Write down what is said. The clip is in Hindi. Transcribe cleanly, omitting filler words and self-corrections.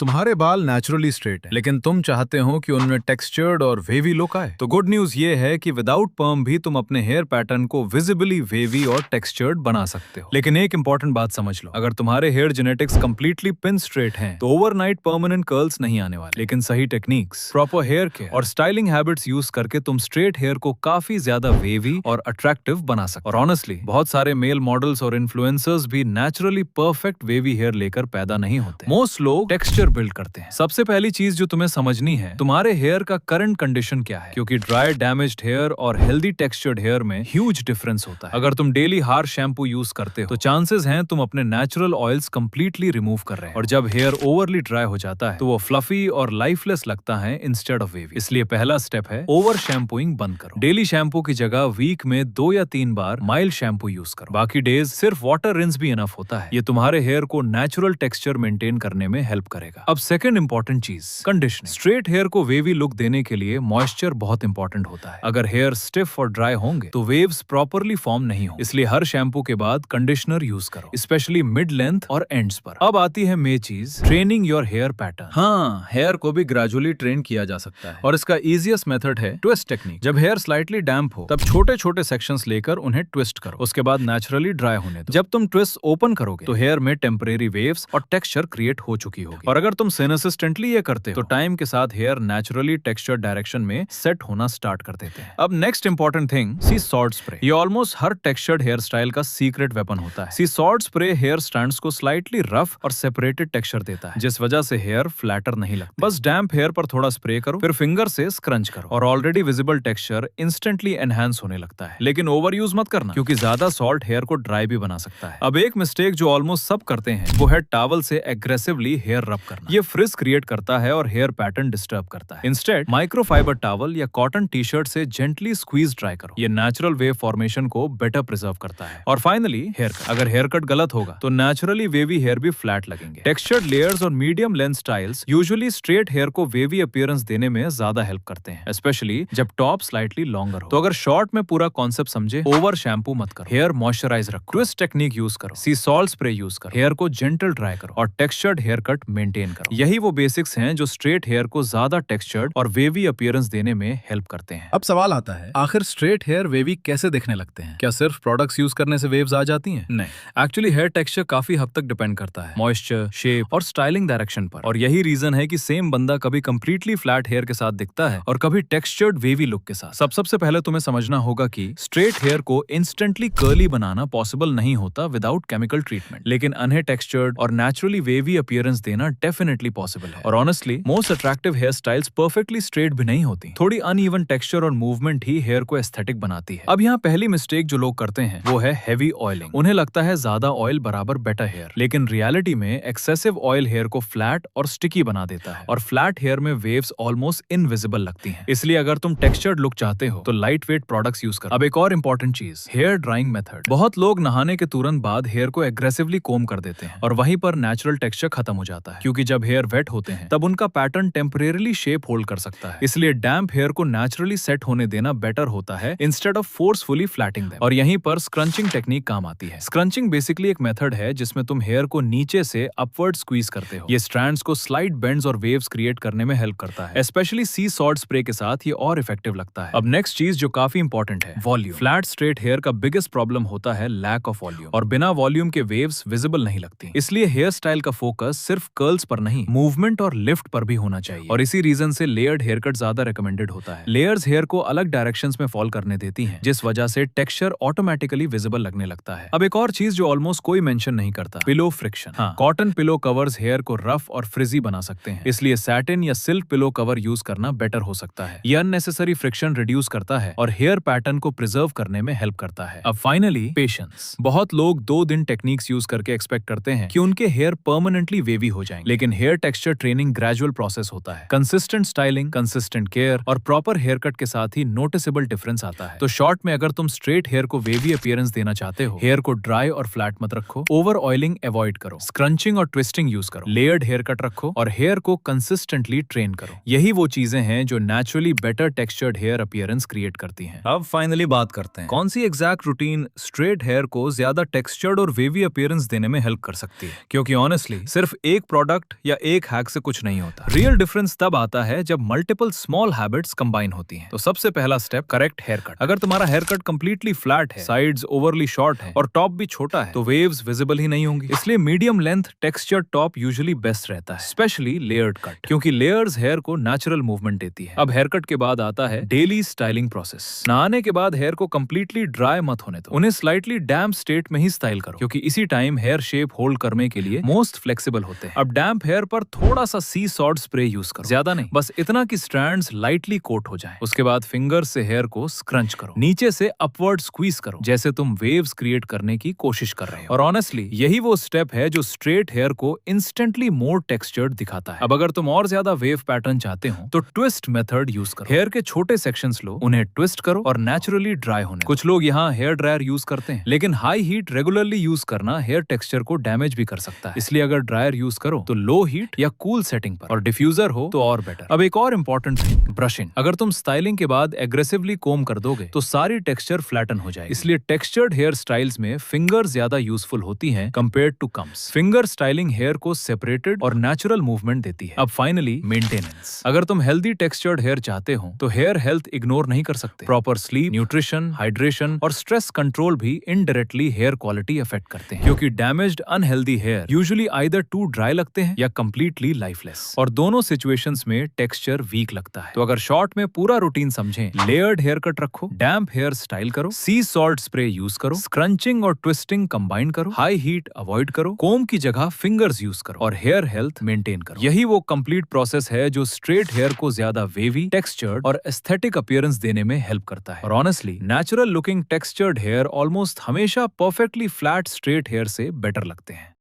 तुम्हारे बाल नेचुरली स्ट्रेट हैं, लेकिन तुम चाहते हो कि उनमें टेक्सचर्ड और वेवी लुक आए। तो गुड न्यूज ये है कि विदाउट पर्म भी तुम अपने हेयर पैटर्न को विजिबली वेवी और टेक्सचर्ड बना सकते हो। लेकिन एक इंपॉर्टेंट बात समझ लो, अगर तुम्हारे hair genetics completely pin straight हैं, तो ओवरनाइट परमानेंट कर्ल्स नहीं आने वाले। लेकिन सही टेक्निक्स, प्रॉपर हेयर केयर और स्टाइलिंग हैबिट्स यूज करके तुम स्ट्रेट हेयर को काफी ज्यादा वेवी और अट्रैक्टिव बना सकते हो। और ऑनेस्टली बहुत सारे मेल मॉडल्स और इन्फ्लुएंसर्स भी नेचुरली परफेक्ट वेवी हेयर लेकर पैदा नहीं होते। मोस्ट लोग टेक्सचर बिल्ड करते हैं। सबसे पहली चीज जो तुम्हें समझनी है, तुम्हारे हेयर का करंट कंडीशन क्या है, क्योंकि ड्राई डैमेज्ड हेयर और हेल्दी टेक्सचर्ड हेयर में ह्यूज डिफरेंस होता है। अगर तुम डेली हार्श शैम्पू यूज करते हो तो चांसेस हैं तुम अपने नेचुरल ऑयल्स कंप्लीटली रिमूव कर रहे हैं, और जब हेयर ओवरली ड्राई हो जाता है तो वो फ्लफी और लाइफलेस लगता है इंस्टेड ऑफ वेवी। इसलिए पहला स्टेप है ओवर शैम्पूइंग बंद करो। डेली शैम्पू की जगह वीक में 2 या 3 बार माइल्ड शैम्पू यूज करो। बाकी डेज सिर्फ वाटर रिंस भी इनफ होता है। ये तुम्हारे हेयर को नेचुरल टेक्सचर मेंटेन करने में हेल्प करेगा। अब सेकंड इंपॉर्टेंट चीज, कंडीशनिंग। स्ट्रेट हेयर को वेवी लुक देने के लिए मॉइस्चर बहुत इंपॉर्टेंट होता है। अगर हेयर स्टिफ और ड्राई होंगे तो वेव्स प्रॉपरली फॉर्म नहीं हो, इसलिए हर शैम्पू के बाद कंडीशनर यूज करो, स्पेशली मिड लेंथ और एंड्स पर। अब आती है मेन चीज, ट्रेनिंग योर हेयर पैटर्न। हाँ, हेयर को भी ग्रेजुअली ट्रेन किया जा सकता है, और इसका इजीएस्ट मेथड है ट्विस्ट टेक्निक। जब हेयर स्लाइटली डैम्प हो तब छोटे छोटे सेक्शंस लेकर उन्हें ट्विस्ट करो, उसके बाद नेचुरली ड्राई होने दो। जब तुम ट्विस्ट ओपन करोगे तो हेयर में टेम्परेरी वेव्स और टेक्सचर क्रिएट हो चुकी होगी। और अगर तुम कंसिस्टेंटली ये करते हो तो टाइम के साथ हेयर नेचुरली टेक्सचर डायरेक्शन में सेट होना स्टार्ट कर देते हैं। अब next important thing, sea salt spray. ये ऑलमोस्ट हर टेक्सचर्ड हेयर स्टाइल का सीक्रेट वेपन होता है। Sea salt spray hair strands को स्लाइटली रफ और सेपरेटेड टेक्सचर देता है, जिस वजह से हेयर फ्लैटर नहीं लगता। बस डैम्प हेयर पर थोड़ा स्प्रे करो, फिर फिंगर से स्क्रंच करो, और already visible texture instantly enhance होने लगता है। लेकिन ओवर यूज मत करना, क्योंकि ज्यादा सॉल्ट हेयर को ड्राई भी बना सकता है। अब एक मिस्टेक जो ऑलमोस्ट सब करते हैं वो है टॉवल से एग्रेसिवली हेयर रब करना। ये फ्रिज क्रिएट करता है और हेयर पैटर्न डिस्टर्ब करता है। इंस्टेड माइक्रोफाइबर टॉवल या कॉटन टी शर्ट से जेंटली स्क्वीज ड्राई करो। ये नेचुरल वेव फॉर्मेशन को बेटर प्रिजर्व करता है। और फाइनली हेयर कट। अगर हेयर कट गलत होगा तो नेचुरली वेवी हेयर भी फ्लैट लगेंगे। टेक्सचर्ड लेयर्स और medium length styles usually straight hair को वेवी अपीयरेंस देने में ज्यादा हेल्प करते हैं, स्पेशली जब टॉप स्लाइटली लॉन्गर हो। तो अगर शॉर्ट में पूरा कॉन्सेप्ट समझे, ओवर शैम्पू मत करो, हेयर मॉइस्चराइज रखो, ट्विस्ट टेक्निक यूज करो, सी सॉल्ट स्प्रे यूज करो, हेयर को जेंटल ड्राई करो, और टेक्सचर्ड हेयर कट मेंटेन करो। यही वो बेसिक्स हैं जो स्ट्रेट हेयर को ज्यादा टेक्सचर्ड और वेवी अपीयरेंस देने में हेल्प करते हैं। अब सवाल आता है, आखिर स्ट्रेट हेयर वेवी कैसे दिखने लगते हैं? क्या सिर्फ प्रोडक्ट्स यूज करने से वेव्स आ जाती हैं? नहीं, एक्चुअली हेयर टेक्सचर काफी हद तक डिपेंड करता है मॉइस्चर, शेप और स्टाइलिंग डायरेक्शन पर। और यही रीजन है कि सेम बंदा कभी कंप्लीटली फ्लैट हेयर के साथ दिखता है और कभी टेक्सचर्ड वेवी लुक के साथ। सबसे पहले तुम्हें समझना होगा कि स्ट्रेट हेयर को इंस्टेंटली कर्ली बनाना पॉसिबल नहीं होता विदाउट केमिकल ट्रीटमेंट, लेकिन अनहे टेक्सचर्ड और नेचुरली वेवी अपीयरेंस देना डेफिनेटली पॉसिबल है। और honestly most attractive hair styles perfectly straight भी नहीं होती। थोड़ी अनइवन टेक्सचर और मूवमेंट ही हेयर को एस्थेटिक बनाती है। अब यहाँ पहली मिस्टेक जो लोग करते हैं वो है हेवी ऑयलिंग। उन्हें लगता है ज्यादा ऑयल बराबर बेटर हेयर, लेकिन रियलिटी में एक्सेसिव ऑयल हेयर को फ्लैट और स्टिकी बना देता है, और फ्लैट हेयर में वेव्स ऑलमोस्ट इनविजिबल लगती हैं। इसलिए अगर तुम टेक्सचर्ड लुक चाहते हो तो लाइट वेट प्रोडक्ट्स यूज करो। अब एक और इंपॉर्टेंट चीज, हेयर ड्राइंग मेथड। बहुत लोग नहाने के तुरंत बाद हेयर को एग्रेसिवली कोम कर देते हैं, और वहीं पर नेचुरल टेक्सचर खत्म हो जाता है, क्योंकि जब हेयर वेट होते हैं तब उनका पैटर्न टेम्परेरीली शेप होल्ड कर सकता है। इसलिए डैम्प हेयर को नेचुरली सेट होने देना बेटर होता है इंस्टेड ऑफ फोर्सफुली फ्लैटिंग देम। और यहीं पर स्क्रंचिंग टेक्निक काम आती है। स्क्रंचिंग बेसिकली एक मेथड है जिसमें तुम हेयर को नीचे से अपवर्ड स्क्वीज करते हो। ये स्ट्रैंड्स को स्लाइट बेंड्स और वेव्स क्रिएट करने में हेल्प करता है, स्पेशली सी सॉल्ट स्प्रे के साथ ये और इफेक्टिव लगता है। अब नेक्स्ट चीज जो काफी इंपॉर्टेंट है, वॉल्यूम। फ्लैट स्ट्रेट हेयर का बिगेस्ट प्रॉब्लम होता है लैक ऑफ वॉल्यूम, और बिना वॉल्यूम के वेव्स विजिबल नहीं लगती। इसलिए हेयर स्टाइल का फोकस सिर्फ कर्ल्स पर नहीं, मूवमेंट और लिफ्ट पर भी होना चाहिए। और इसी रीजन से लेयर्ड हेयर कट ज्यादा रिकमेंडेड होता है। लेयर्स हेयर को अलग डायरेक्शंस में फॉल करने देती हैं, जिस वजह से टेक्सचर ऑटोमेटिकली विजिबल लगने लगता है। अब एक और चीज जो ऑलमोस्ट कोई मेंशन नहीं करता, पिलो फ्रिक्शन। हाँ, कॉटन पिलो कवर्स हेयर को रफ और फ्रिजी बना सकते हैं, इसलिए सैटिन या सिल्क पिलो कवर यूज करना बेटर हो सकता है। ये अननेसेसरी फ्रिक्शन रिड्यूस करता है और हेयर पैटर्न को प्रिजर्व करने में हेल्प करता है। अब फाइनली पेशेंस। बहुत लोग 2 दिन टेक्निक्स यूज करके एक्सपेक्ट करते हैं कि उनके हेयर परमानेंटली वेवी हो जाएंगे, लेकिन hair texture training gradual process होता है। कंसिस्टेंट स्टाइलिंग, कंसिस्टेंट केयर और प्रॉपर हेयर कट के साथ ही नोटिसेबल डिफरेंस आता है। तो शॉर्ट में अगर तुम स्ट्रेट हेयर को वेवी अपीयरेंस देना चाहते हो, हेयर को ड्राई और फ्लैट मत रखो, ओवर ऑयलिंग अवॉइड करो, स्क्रंचिंग और ट्विस्टिंग यूज करो, लेयर्ड हेयर कट रखो और हेयर को कंसिस्टेंटली ट्रेन करो। यही वो चीजें हैं जो naturally better textured hair appearance create करती हैं। अब फाइनली बात करते हैं कौन सी एग्जैक्ट रूटीन स्ट्रेट हेयर को ज्यादा टेक्सचर्ड और वेवी अपीयरेंस देने में हेल्प कर सकती है, क्योंकि ऑनेस्टली सिर्फ एक प्रोडक्ट प्रोडक्ट या एक हैक से कुछ नहीं होता। रियल डिफरेंस तब आता है जब मल्टीपल स्मॉल हैबिट्स कंबाइन होती हैं। तो सबसे पहला स्टेप, करेक्ट हेयर कट। अगर तुम्हारा हेयर कट कंप्लीटली फ्लैट है, साइड्स ओवरली शॉर्ट है और टॉप भी छोटा है, तो वेव्स विजिबल ही नहीं होंगी। इसलिए medium length texture top usually best रहता है, स्पेशली लेयर्ड कट, क्योंकि लेयर्स हेयर को नेचुरल मूवमेंट देती है। अब हेयर कट के बाद आता है डेली स्टाइलिंग प्रोसेस। नहाने के बाद हेयर को कंप्लीटली ड्राई मत होने दो, उन्हें स्लाइटली डैम्प स्टेट में ही स्टाइल करो, क्योंकि इसी टाइम हेयर शेप होल्ड करने के लिए मोस्ट फ्लेक्सिबल होते हैं। अब डैम्प हेयर पर थोड़ा सा सी सॉल्ट स्प्रे यूज करो, ज्यादा नहीं, बस इतना कि स्ट्रैंड्स लाइटली कोट हो जाएं। उसके बाद फिंगर से हेयर को स्क्रंच करो, नीचे से अपवर्ड स्क्वीज करो, जैसे तुम वेव्स क्रिएट करने की कोशिश कर रहे हो। और ऑनेस्टली यही वो स्टेप है जो स्ट्रेट हेयर को इंस्टेंटली मोर टेक्सचर्ड दिखाता है। अब अगर तुम और ज्यादा वेव पैटर्न चाहते हो तो ट्विस्ट मेथड यूज करो। हेयर के छोटे सेक्शंस लो, उन्हें ट्विस्ट करो और नेचुरली ड्राई होने। कुछ लोग यहाँ हेयर ड्रायर यूज करते हैं, लेकिन हाई हीट रेगुलरली यूज करना हेयर टेक्सचर को डैमेज भी कर सकता है। इसलिए अगर ड्रायर यूज करो तो लो हीट या कूल सेटिंग पर, और डिफ्यूजर हो तो और बेटर। अब एक और इंपॉर्टेंट थिंग, ब्रशिंग। अगर तुम स्टाइलिंग के बाद एग्रेसिवली कोम कर दोगे तो सारी टेक्सचर फ्लैटन हो जाएगी। इसलिए टेक्सचर्ड हेयर स्टाइल्स में फिंगर्स ज्यादा यूजफुल होती हैं compared to combs. Finger styling hair को सेपरेटेड और नेचुरल मूवमेंट देती है। अब फाइनली मेंटेनेंस। अगर तुम हेल्दी टेक्सचर्ड हेयर चाहते हो तो हेयर हेल्थ इग्नोर नहीं कर सकते। प्रॉपर स्लीप, न्यूट्रिशन, हाइड्रेशन और स्ट्रेस कंट्रोल भी इनडायरेक्टली हेयर क्वालिटी अफेक्ट करते हैं, क्योंकि damaged unhealthy hair usually either too dry लगते हैं या कंप्लीटली लाइफलेस, और दोनों सिचुएशंस में टेक्सचर वीक लगता है। तो अगर शॉर्ट में पूरा रूटीन समझें, लेयर्ड हेयर कट रखो, डैम्प हेयर स्टाइल करो, सी सॉल्ट स्प्रे यूज करो, स्क्रंचिंग और ट्विस्टिंग कंबाइन करो, हाई हीट अवॉइड करो, कोम की जगह फिंगर्स यूज करो और हेयर हेल्थ मेंटेन करो। यही वो कंप्लीट प्रोसेस है जो स्ट्रेट हेयर को ज्यादा वेवी, टेक्सचर्ड और एस्थेटिक अपीयरेंस देने में हेल्प करता है। और honestly natural looking textured hair almost हमेशा परफेक्टली फ्लैट स्ट्रेट हेयर से बेटर लगते हैं।